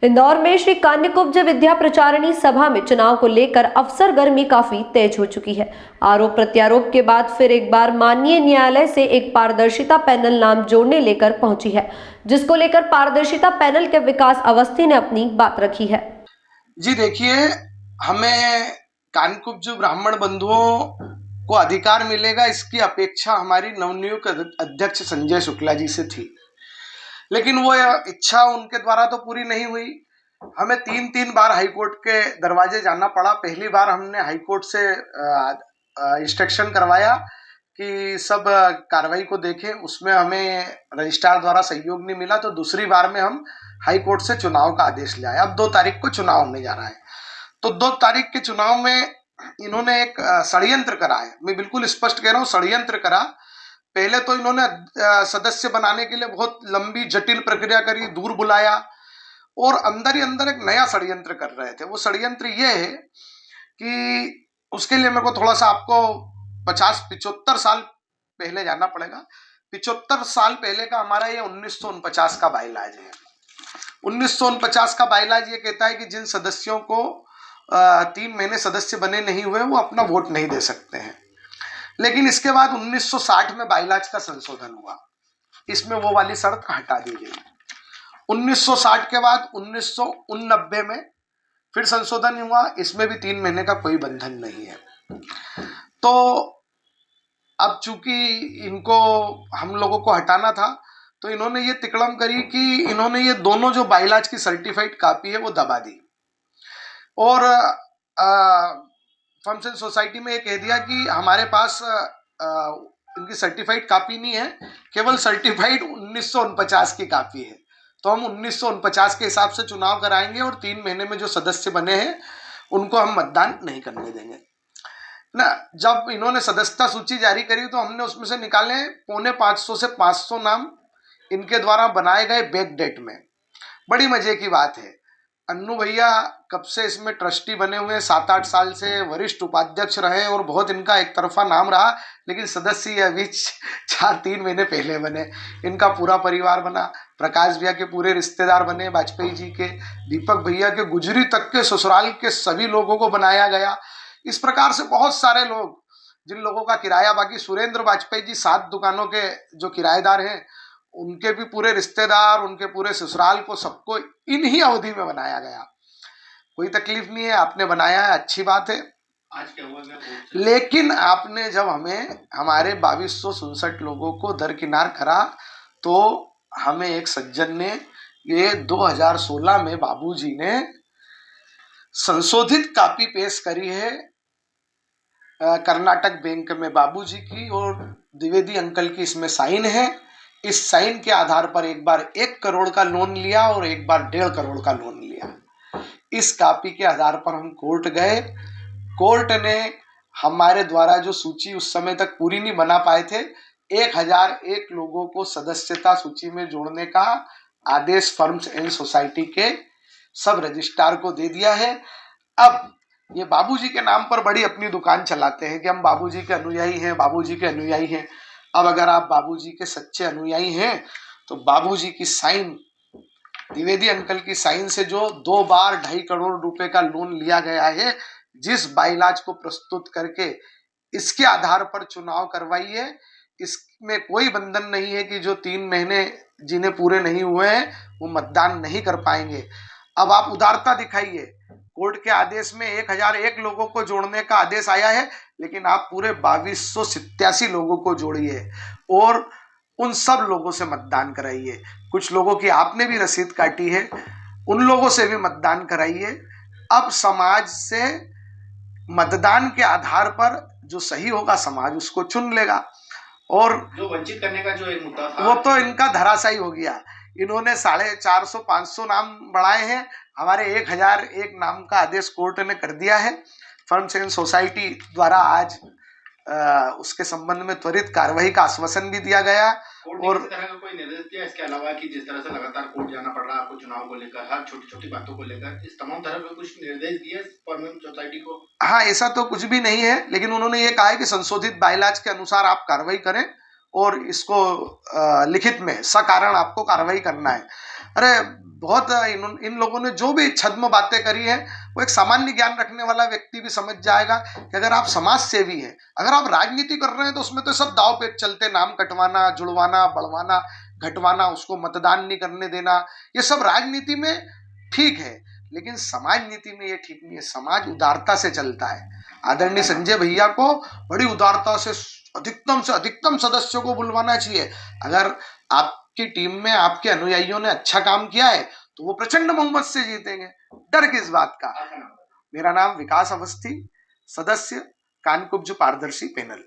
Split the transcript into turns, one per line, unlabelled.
इंदौर में श्री कान्यकुब्ज विद्या प्रचारिणी सभा में चुनाव को लेकर अफसर गर्मी काफी तेज हो चुकी है। आरोप प्रत्यारोप के बाद फिर एक बार माननीय न्यायालय से एक पारदर्शिता पैनल नाम जोड़ने लेकर पहुंची है, जिसको लेकर पारदर्शिता पैनल के विकास अवस्थी ने अपनी बात रखी है।
जी देखिए, हमें कान्यकुब्ज ब्राह्मण बंधुओं को अधिकार मिलेगा, इसकी अपेक्षा हमारी नवनियुक्त अध्यक्ष संजय शुक्ला जी से थी, लेकिन वो इच्छा उनके द्वारा तो पूरी नहीं हुई। हमें 3 बार हाईकोर्ट के दरवाजे जाना पड़ा। पहली बार हमने हाईकोर्ट से इंस्ट्रक्शन करवाया कि सब कार्रवाई को देखें, उसमें हमें रजिस्ट्रार द्वारा सहयोग नहीं मिला, तो दूसरी बार में हम हाईकोर्ट से चुनाव का आदेश ले आए। अब 2 तारीख को चुनाव होने जा रहा है, तो 2 तारीख के चुनाव में इन्होंने एक षड्यंत्र करा है। मैं बिल्कुल स्पष्ट कह रहा हूँ, षड्यंत्र करा। पहले तो इन्होंने सदस्य बनाने के लिए बहुत लंबी जटिल प्रक्रिया करी, दूर बुलाया और अंदर ही अंदर एक नया षड्यंत्र कर रहे थे। वो षड्यंत्र ये है कि उसके लिए मेरे को थोड़ा सा आपको 50-75 साल पहले जाना पड़ेगा। 75 साल पहले का हमारा ये 1949 का बाइलाज है। 1949 का बाइलाज ये कहता है कि जिन सदस्यों को 3 महीने सदस्य बने नहीं हुए वो अपना वोट नहीं दे सकते हैं। लेकिन इसके बाद 1960 में बाइलाज का संशोधन हुआ, इसमें वो वाली शर्त हटा दी गई। 1960 के बाद 1989 में फिर संशोधन हुआ, इसमें भी 3 महीने का कोई बंधन नहीं है। तो अब चूंकि इनको हम लोगों को हटाना था, तो इन्होंने ये तिकड़म करी कि इन्होंने ये दोनों जो बाइलाज की सर्टिफाइड कॉपी है वो दबा दी और फर्म्स एंड सोसाइटी में ये कह दिया कि हमारे पास इनकी सर्टिफाइड कॉपी नहीं है, केवल सर्टिफाइड 1949 की कॉपी है। तो हम 1949 के हिसाब से चुनाव कराएंगे और 3 महीने में जो सदस्य बने हैं उनको हम मतदान नहीं करने देंगे ना। जब इन्होंने सदस्यता सूची जारी करी तो हमने उसमें से निकाले 450 से 500 नाम इनके द्वारा बनाए गए बैक डेट में। बड़ी मजे की बात है, अन्नू भैया कब से इसमें ट्रस्टी बने हुए, 7-8 साल से वरिष्ठ उपाध्यक्ष रहे और बहुत इनका एक तरफा नाम रहा, लेकिन सदस्य अभी 4-3 महीने पहले बने। इनका पूरा परिवार बना, प्रकाश भैया के पूरे रिश्तेदार बने, वाजपेयी जी के, दीपक भैया के, गुजरी तक के ससुराल के सभी लोगों को बनाया गया। इस प्रकार से बहुत सारे लोग, जिन लोगों का किराया, बाकी सुरेंद्र वाजपेयी जी 7 दुकानों के जो किराएदार हैं उनके भी पूरे रिश्तेदार, उनके पूरे ससुराल को, सबको इन्हीं अवधि में बनाया गया। कोई तकलीफ नहीं है, आपने बनाया है, अच्छी बात है। आज क्या हुआ, लेकिन आपने जब हमें हमारे 2267 लोगों को दरकिनार करा, तो हमें एक सज्जन ने ये 2016 में बाबूजी ने संशोधित कॉपी पेश करी है कर्नाटक बैंक में बाबूजी की, और द्विवेदी अंकल की इसमें साइन है। इस साइन के आधार पर एक बार 1 करोड़ का लोन लिया और एक बार 1.5 करोड़ का लोन लिया। इस कॉपी के आधार पर हम कोर्ट गए। कोर्ट ने हमारे द्वारा जो सूची उस समय तक पूरी नहीं बना पाए थे, 1001 लोगों को सदस्यता सूची में जोड़ने का आदेश फर्म्स एंड सोसाइटी के सब रजिस्ट्रार को दे दिया है। अब ये बाबूजी के नाम पर बड़ी अपनी दुकान चलाते हैं कि हम बाबूजी के अनुयायी हैं, बाबूजी के अनुयायी हैं। अब अगर आप बाबूजी के सच्चे अनुयायी हैं तो बाबूजी की साइन, द्विवेदी अंकल की साइन से जो 2 बार 2.5 करोड़ रुपए का लोन लिया गया है, जिस बाइलाज को प्रस्तुत करके इसके आधार पर चुनाव करवाइए, इसमें कोई बंधन नहीं है कि जो 3 महीने जिन्हें पूरे नहीं हुए हैं वो मतदान नहीं कर पाएंगे। अब आप उदारता दिखाइए, कोर्ट के आदेश में 1001 लोगों को जोड़ने का आदेश आया है, लेकिन आप पूरे 2287 लोगों को जोड़िए और उन सब लोगों से मतदान कराइए। कुछ लोगों की आपने भी रसीद काटी है, उन लोगों से भी मतदान कराइए। अब समाज से मतदान के आधार पर जो सही होगा समाज उसको चुन लेगा, और
जो वंचित करने का जो एक मुद्दा था
वो तो इनका धराशायी हो गया। इन्होंने 450-500 नाम बढ़ाए हैं, हमारे 1001 नाम का आदेश कोर्ट ने कर दिया है। फर्म्स एंड सोसाइटी द्वारा आज उसके संबंध में त्वरित कार्रवाई का आश्वासन भी दिया गया।
और इस तरह का कोई निर्देश दिया इसके अलावा कि जिस तरह से लगातार कोर्ट जाना पड़ रहा है आपको चुनाव को लेकर, हर छोटी छोटी बातों को लेकर, इस तमाम तरह के कुछ निर्देश दिए फर्म एंड सोसाइटी को?
हाँ, ऐसा तो कुछ भी नहीं है, लेकिन उन्होंने ये कहा है कि संशोधित बाइलाज के अनुसार आप कार्रवाई करें और इसको लिखित में सकारण आपको कार्रवाई करना है। अरे बहुत इन लोगों ने जो भी छद्म बातें करी है वो एक सामान्य ज्ञान रखने वाला व्यक्ति भी समझ जाएगा कि अगर आप समाज सेवी हैं, अगर आप राजनीति कर रहे हैं तो उसमें तो सब दाव पेच चलते, नाम कटवाना, जुड़वाना, बढ़वाना, घटवाना, उसको मतदान नहीं करने देना, ये सब राजनीति में ठीक है, लेकिन समाज नीति में ये ठीक नहीं है। समाज उदारता से चलता है। आदरणीय संजय भैया को बड़ी उदारता से अधिकतम सदस्यों को बुलवाना चाहिए। अगर आपकी टीम में आपके अनुयायियों ने अच्छा काम किया है तो वो प्रचंड बहुमत से जीतेंगे, डर किस बात का। मेरा नाम विकास अवस्थी, सदस्य कानकुब्ज पारदर्शी पैनल।